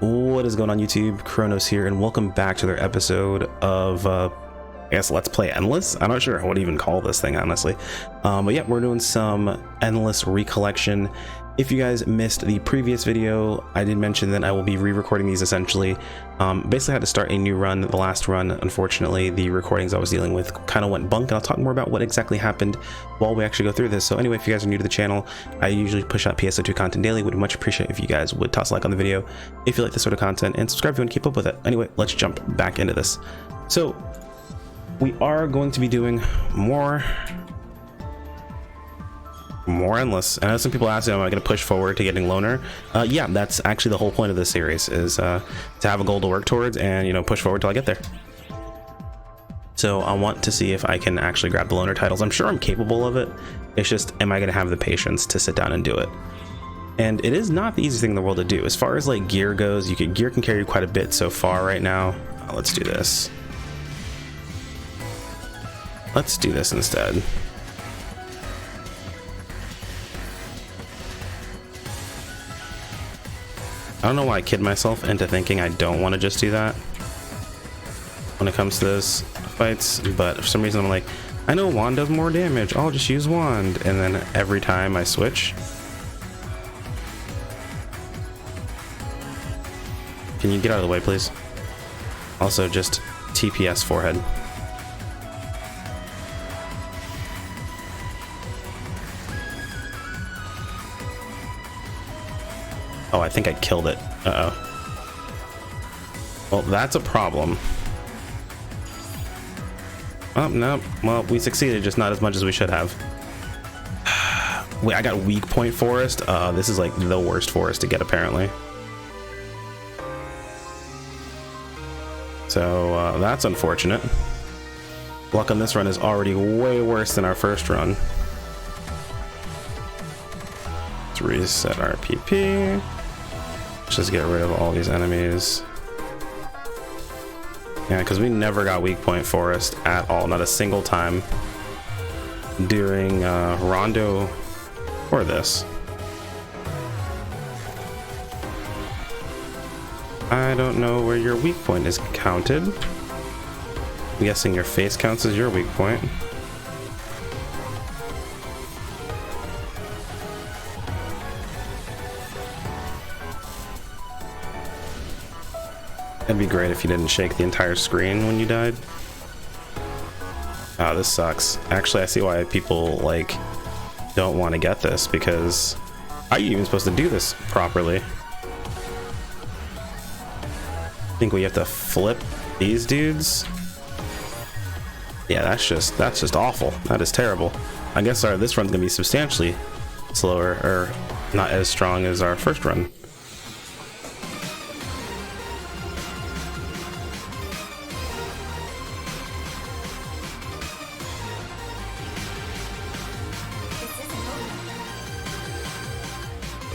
What is going on YouTube? Kronos here, and welcome back to their episode of I guess Let's Play Endless. I'm not sure what to even call this thing, honestly. But yeah, we're doing some Endless Recollection. If you guys missed the previous video, I did mention that I will be re-recording these essentially. Basically had to start a new run. The last run, unfortunately, the recordings I was dealing with kind of went bunk, and I'll talk more about what exactly happened while we actually go through this. So anyway, if you guys are new to the channel, I usually push out PSO2 content daily. Would much appreciate if you guys would toss a like on the video if you like this sort of content, and subscribe if you want to keep up with it. Anyway, let's jump back into this. So we are going to be doing more Endless. I know some people ask me, am I going to push forward to getting Loner? Yeah, that's actually the whole point of this series, is to have a goal to work towards and, you know, push forward till I get there. So I want to see if I can actually grab the Loner titles. I'm sure I'm capable of it. It's just, am I going to have the patience to sit down and do it? And it is not the easiest thing in the world to do. As far as like gear goes, gear can carry you quite a bit so far right now. Let's do this. Let's do this instead. I don't know why I kid myself into thinking I don't want to just do that when it comes to those fights, but for some reason I'm like, I know wand does more damage, I'll just use wand, and then every time I switch. Can you get out of the way, please? Also, just TPS forehead. Oh, I think I killed it. Uh-oh. Well, that's a problem. Oh, no. Well, we succeeded, just not as much as we should have. Wait, I got weak point forest? This is like the worst forest to get, apparently. So, that's unfortunate. Luck on this run is already way worse than our first run. Let's reset our PP. Just get rid of all these enemies. Yeah, because we never got weak point forest at all, not a single time during Rondo or this. I don't know where your weak point is counted. I'm guessing your face counts as your weak point. It'd be great if you didn't shake the entire screen when you died. Oh, this sucks. Actually, I see why people like don't want to get this, because are you even supposed to do this properly? I think we have to flip these dudes. Yeah, that's just awful. That is terrible. I guess this run's gonna be substantially slower, or not as strong as our first run.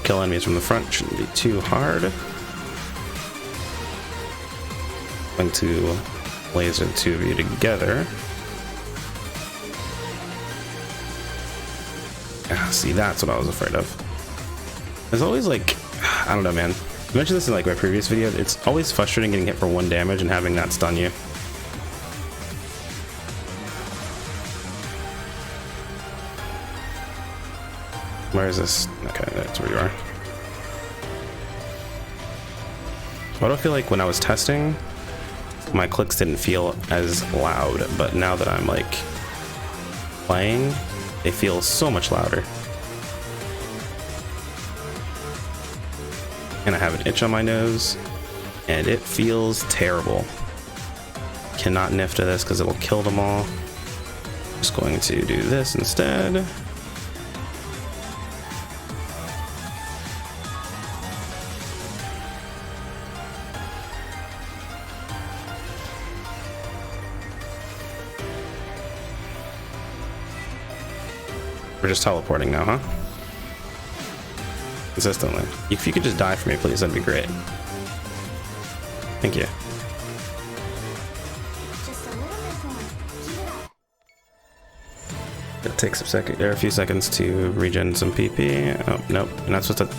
Kill enemies from the front shouldn't be too hard. Going to laser the two of you together. See, that's what I was afraid of. There's always like, I don't know, man. I mentioned this in like my previous video. It's always frustrating getting hit for 1 damage and having that stun you. Where is this? Okay, that's where you are. Why do I feel like when I was testing, my clicks didn't feel as loud, but now that I'm like playing, they feel so much louder. And I have an itch on my nose, and it feels terrible. Cannot niff to this because it will kill them all. Just going to do this instead. We're just teleporting now, huh? Consistently. If you could just die for me, please, that'd be great. Thank you. It takes a few seconds to regen some PP. Oh, nope. You're not supposed to.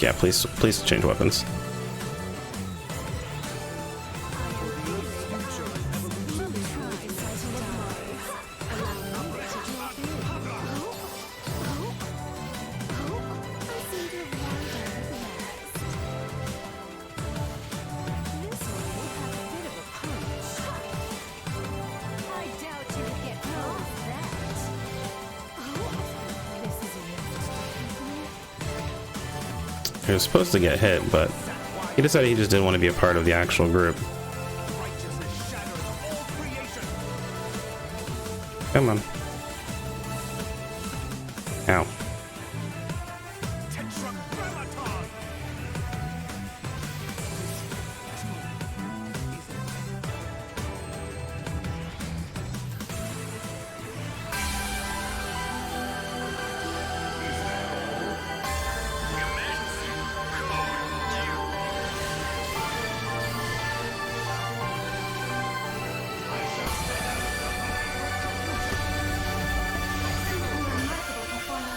Yeah, please change weapons. He was supposed to get hit, but he decided he just didn't want to be a part of the actual group. Come on. Ow.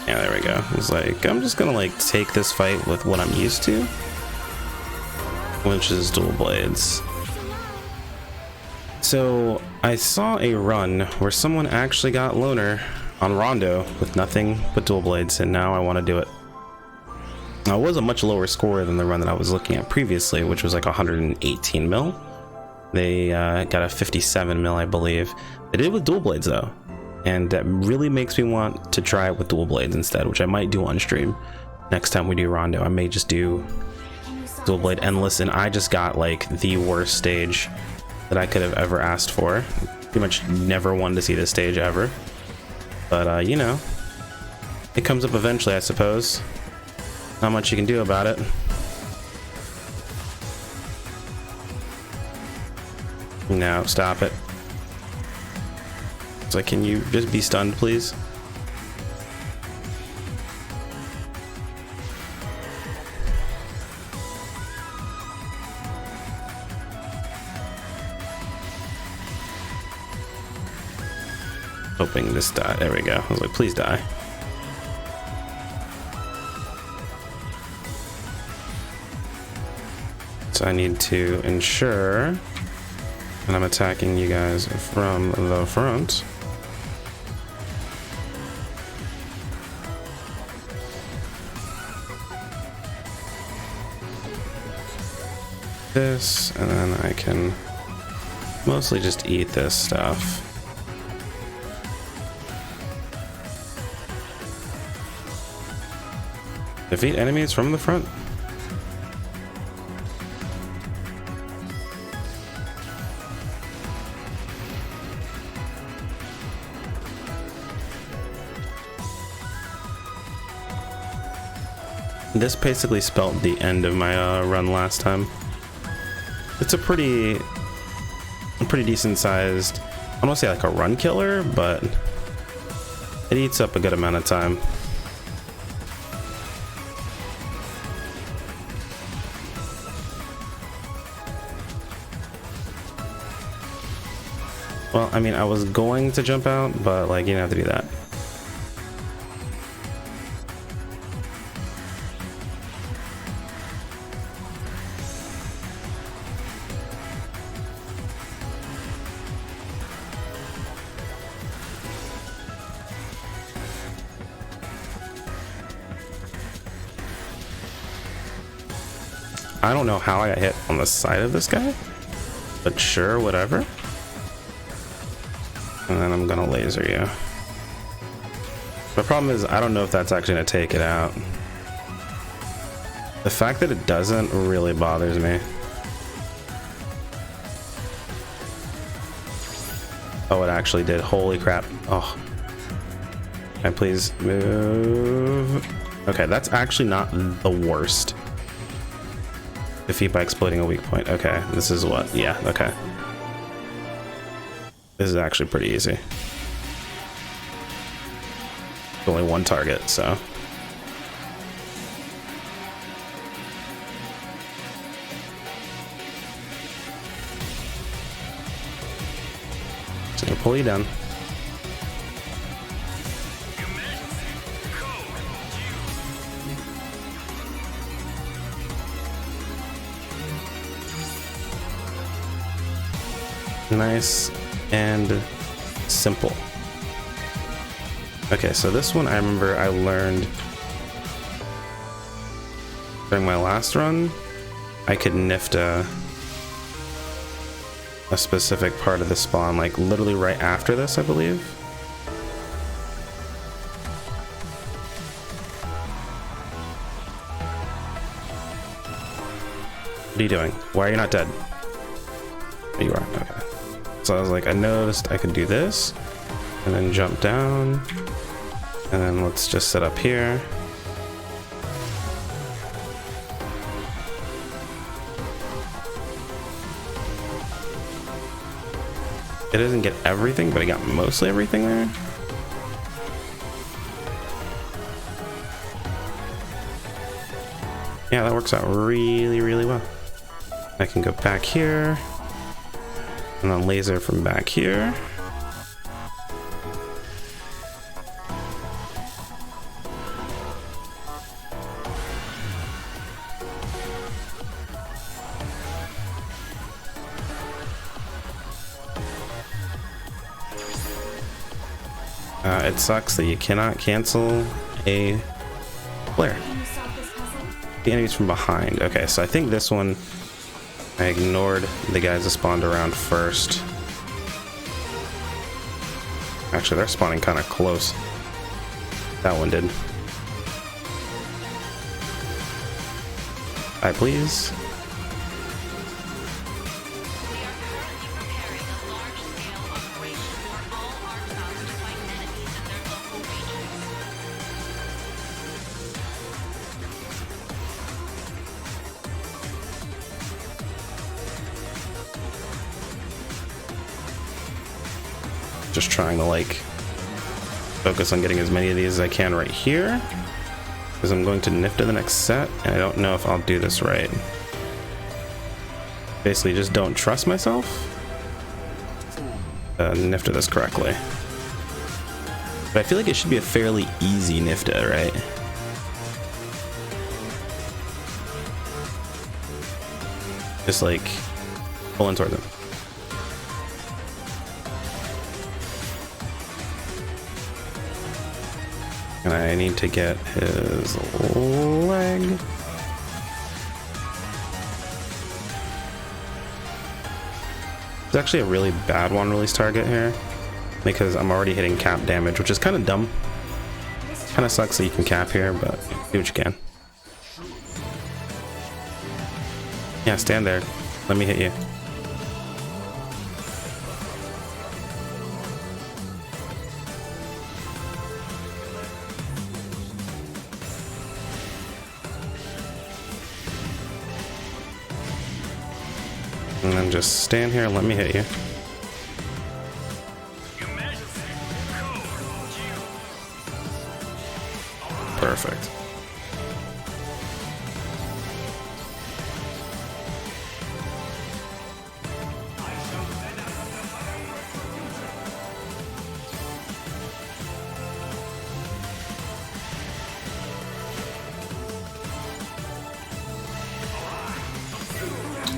Yeah, there we go. It's like, I'm just gonna like take this fight with what I'm used to, which is dual blades. So I saw a run where someone actually got Loner on Rondo with nothing but dual blades, and now I want to do it. Now, it was a much lower score than the run that I was looking at previously, which was like 118 mil. They got a 57 mil, I believe. They did it with dual blades though, and that really makes me want to try it with dual blades instead, which I might do on stream next time we do Rondo. I may just do dual blade endless, and I just got like the worst stage that I could have ever asked for. Pretty much never wanted to see this stage ever, but you know, it comes up eventually, I suppose. Not much you can do about it. No, stop it. It's like, can you just be stunned, please? Hoping this die. There we go. I was like, please die. So I need to ensure that I'm attacking you guys from the front. This, and then I can mostly just eat this stuff. Defeat enemies from the front. This basically spelled the end of my run last time. It's a pretty decent sized, I don't want to say like a run killer, but it eats up a good amount of time. Well, I mean, I was going to jump out, but like, you didn't have to do that. I don't know how I got hit on the side of this guy, but sure, whatever. And then I'm gonna laser you. The problem is, I don't know if that's actually gonna take it out. The fact that it doesn't really bothers me. Oh, it actually did. Holy crap. Oh. Can I please move? Okay, that's actually not the worst. Defeat by exploding a weak point. Okay, this is what? Yeah, okay. This is actually pretty easy. Only one target, so. Just gonna pull you down. Nice and simple. Okay, so this one I remember I learned during my last run. I could nift a specific part of the spawn, like literally right after this, I believe. What are you doing? Why are you not dead? There you are. Okay. So I was like, I noticed I could do this and then jump down, and then let's just set up here. It doesn't get everything, but I got mostly everything there. Yeah, that works out really, really well. I can go back here and then laser from back here. It sucks that you cannot cancel a flare. The enemies from behind. Okay, so I think this one I ignored the guys that spawned around first. Actually, they're spawning kind of close. That one did. Hi, please. Just trying to like focus on getting as many of these as I can right here, because I'm going to Nifta the next set and I don't know if I'll do this right. Basically just don't trust myself Nifta this correctly, but I feel like it should be a fairly easy Nifta, right? Just like pulling towards him. And I need to get his leg. It's actually a really bad one release target here, because I'm already hitting cap damage, which is kind of dumb. Kind of sucks that you can cap here, but do what you can. Yeah, stand there. Let me hit you. And then just stand here and let me hit you. Perfect.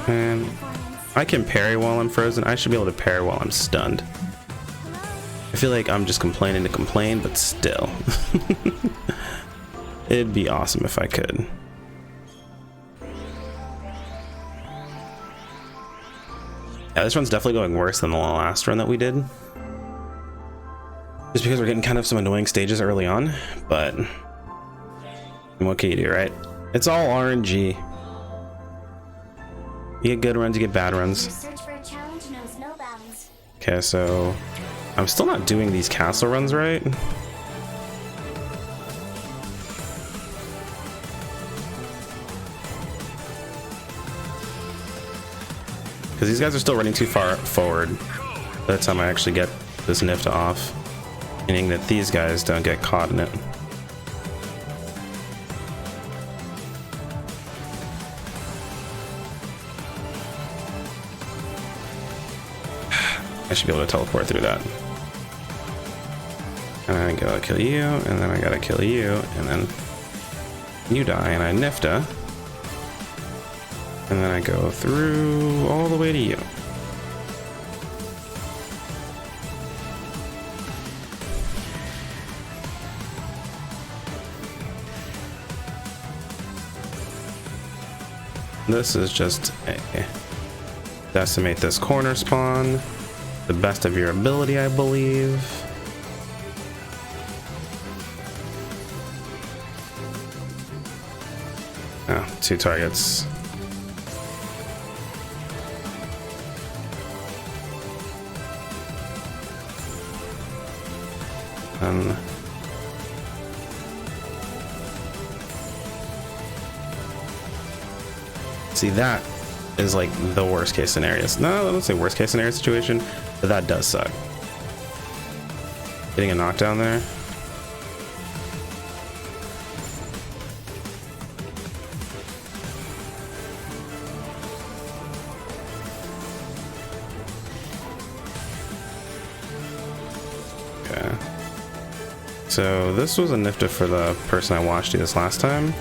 And I can parry while I'm frozen. I should be able to parry while I'm stunned. I feel like I'm just complaining to complain, but still. It'd be awesome if I could. Yeah, this run's definitely going worse than the last run that we did. Just because we're getting kind of some annoying stages early on, but what can you do, right? It's all RNG. You get good runs, you get bad runs. Okay, so I'm still not doing these castle runs right. Because these guys are still running too far forward by the time I actually get this Nifta off. Meaning that these guys don't get caught in it. I should be able to teleport through that. And I gotta kill you, and then I gotta kill you, and then you die, and I Nifta. And then I go through all the way to you. This is just a decimate this corner spawn. The best of your ability, I believe. Oh, 2 targets. And see, that is like the worst case scenario. No, I don't say worst case scenario situation, but that does suck. Getting a knockdown there. Okay. So this was a nifta for the person I watched do this last time.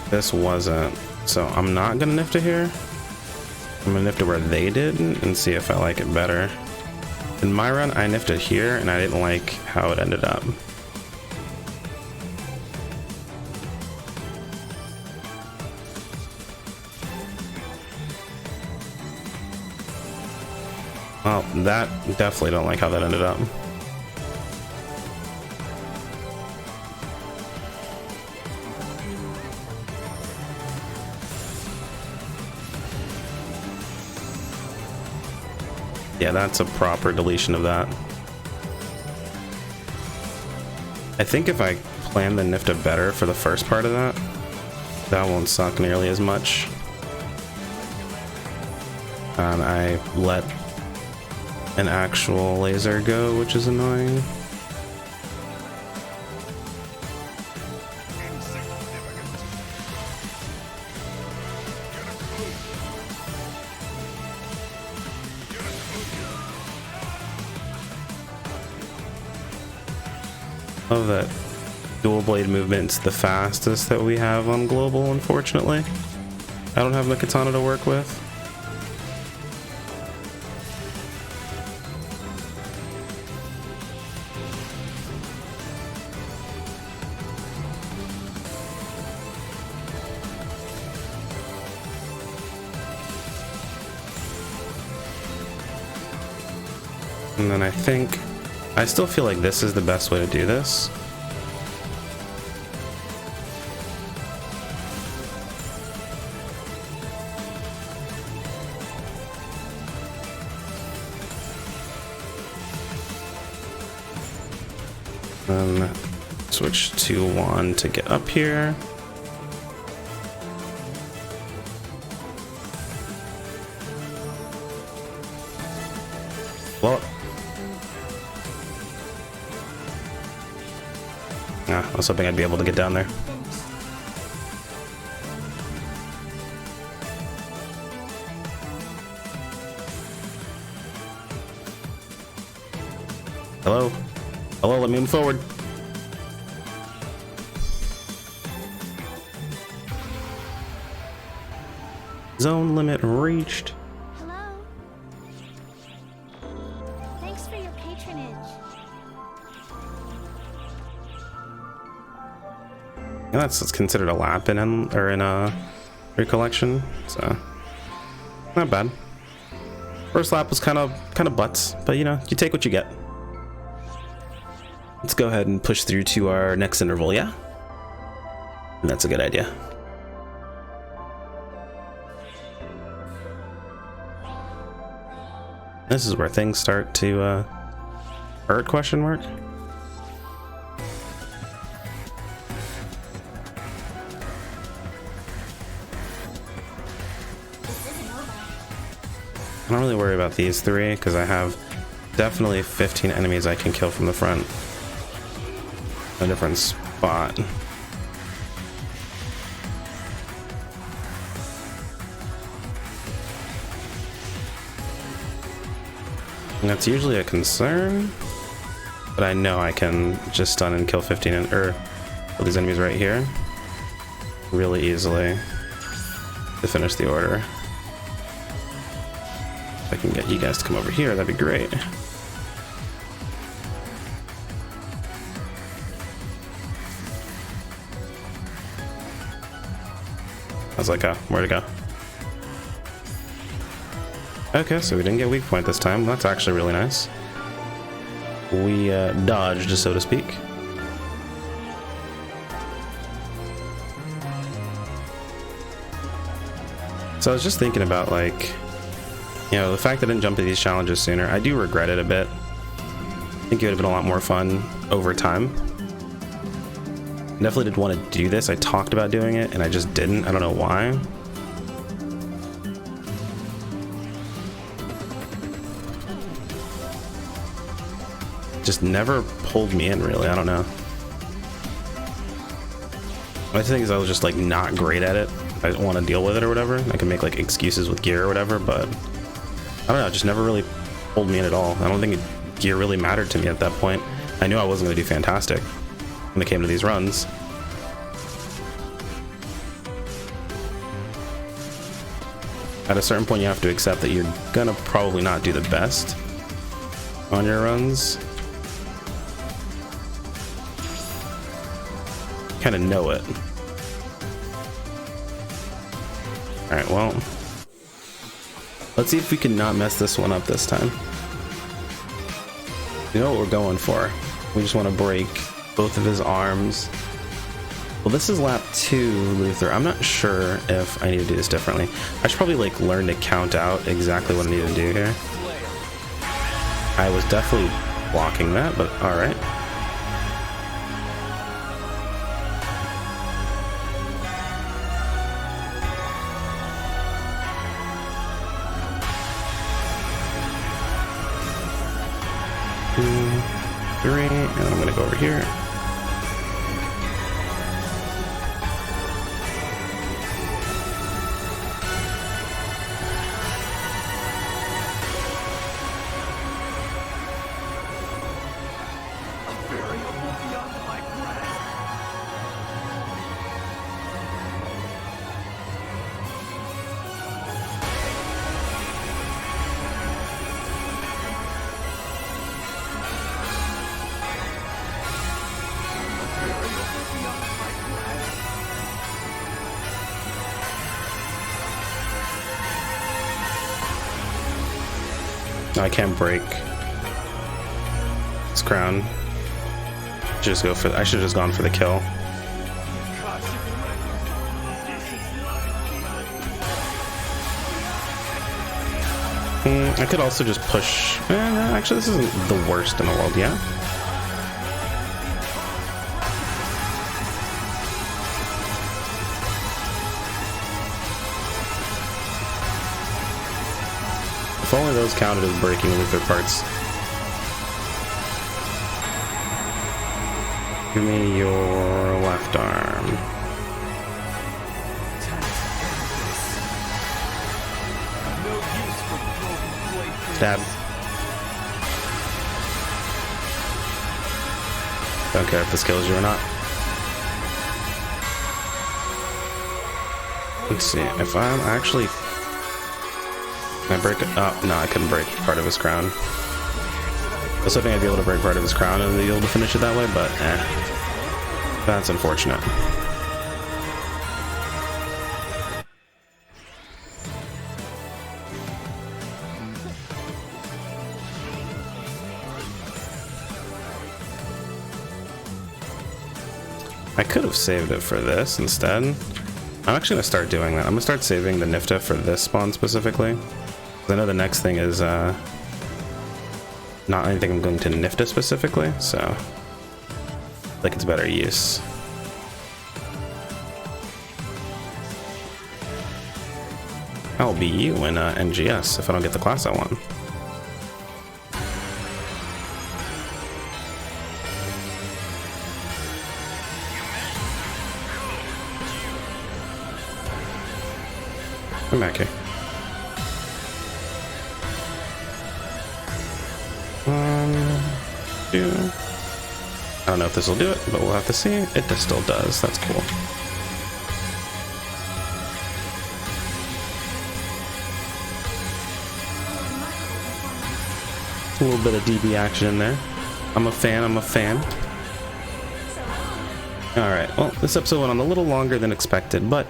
This wasn't. So I'm not gonna nifta here. I'm gonna nifta where they did and see if I like it better. In my run, I nifted here and I didn't like how it ended up. Well, that definitely don't like how that ended up. Yeah, that's a proper deletion of that. I think if I plan the nifta better for the first part of that, that won't suck nearly as much. And I let an actual laser go, which is annoying. Love that dual blade movement's the fastest that we have on global, unfortunately. I don't have the katana to work with. And then I still feel like this is the best way to do this. Then switch to 1 to get up here. Well, I was hoping I'd be able to get down there. Hello? Hello, let me move forward. Zone limit reached. Hello. Thanks for your patronage. Yeah, that's considered a lap in a Recollection, so not bad. First lap was kind of butts, but you know, you take what you get. Let's go ahead and push through to our next interval, yeah? And that's a good idea. This is where things start to hurt, question mark? I don't really worry about these three because I have definitely 15 enemies I can kill from the front. A different spot. And that's usually a concern, but I know I can just stun and kill 15 or kill these enemies right here really easily to finish the order. If I can get you guys to come over here, that'd be great. How's that go? Where'd it go? Okay, so we didn't get weak point this time. That's actually really nice. We dodged, so to speak. So I was just thinking about, like, you know, the fact that I didn't jump to these challenges sooner. I do regret it a bit. think it would have been a lot more fun over time. Definitely did want to do this. I talked about doing it and I just didn't. I don't know why. Just never pulled me in, really. I don't know. My thing is I was just like not great at it. I don't want to deal with it or whatever. I can make like excuses with gear or whatever, but I don't know, it just never really pulled me in at all. I don't think gear really mattered to me at that point. I knew I wasn't going to do fantastic when it came to these runs. At a certain point you have to accept that you're gonna probably not do the best on your runs. Kind of know it. Alright, well, let's see if we can not mess this one up this time. You know what we're going for. We just want to break both of his arms. Well, this is lap 2, Luther. I'm not sure if I need to do this differently. I should probably like learn to count out exactly what I need to do here. I was definitely blocking that, but alright. Three, and then I'm gonna go over here. I can't break his crown. Just go for. I should have just gone for the kill. I could also just push. Actually, this isn't the worst in the world. Yeah. If only those counted as breaking Luther parts. Give me your left arm. Stab. Don't care if this kills you or not. Let's see, if I'm actually... Can I break it? Oh, no, I couldn't break part of his crown. I was hoping I'd be able to break part of his crown and be able to finish it that way, but that's unfortunate. I could have saved it for this instead. I'm actually going to start doing that. I'm going to start saving the Nifta for this spawn specifically. I know the next thing is not anything I'm going to Nifta specifically, so I think it's better use. I'll be you in NGS if I don't get the class I want. Come back here. 1, 2. I don't know if this will do it, but we'll have to see. It just still does. That's cool. A little bit of DB action in there. I'm a fan. I'm a fan. Alright, well, this episode went on a little longer than expected, but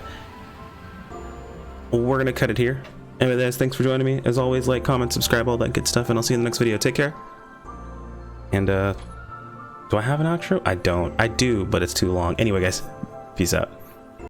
we're gonna cut it here. Anyway, guys, thanks for joining me. As always, like, comment, subscribe, all that good stuff, and I'll see you in the next video. Take care. And do I have an outro? I don't. I do, but it's too long. Anyway, guys, peace out.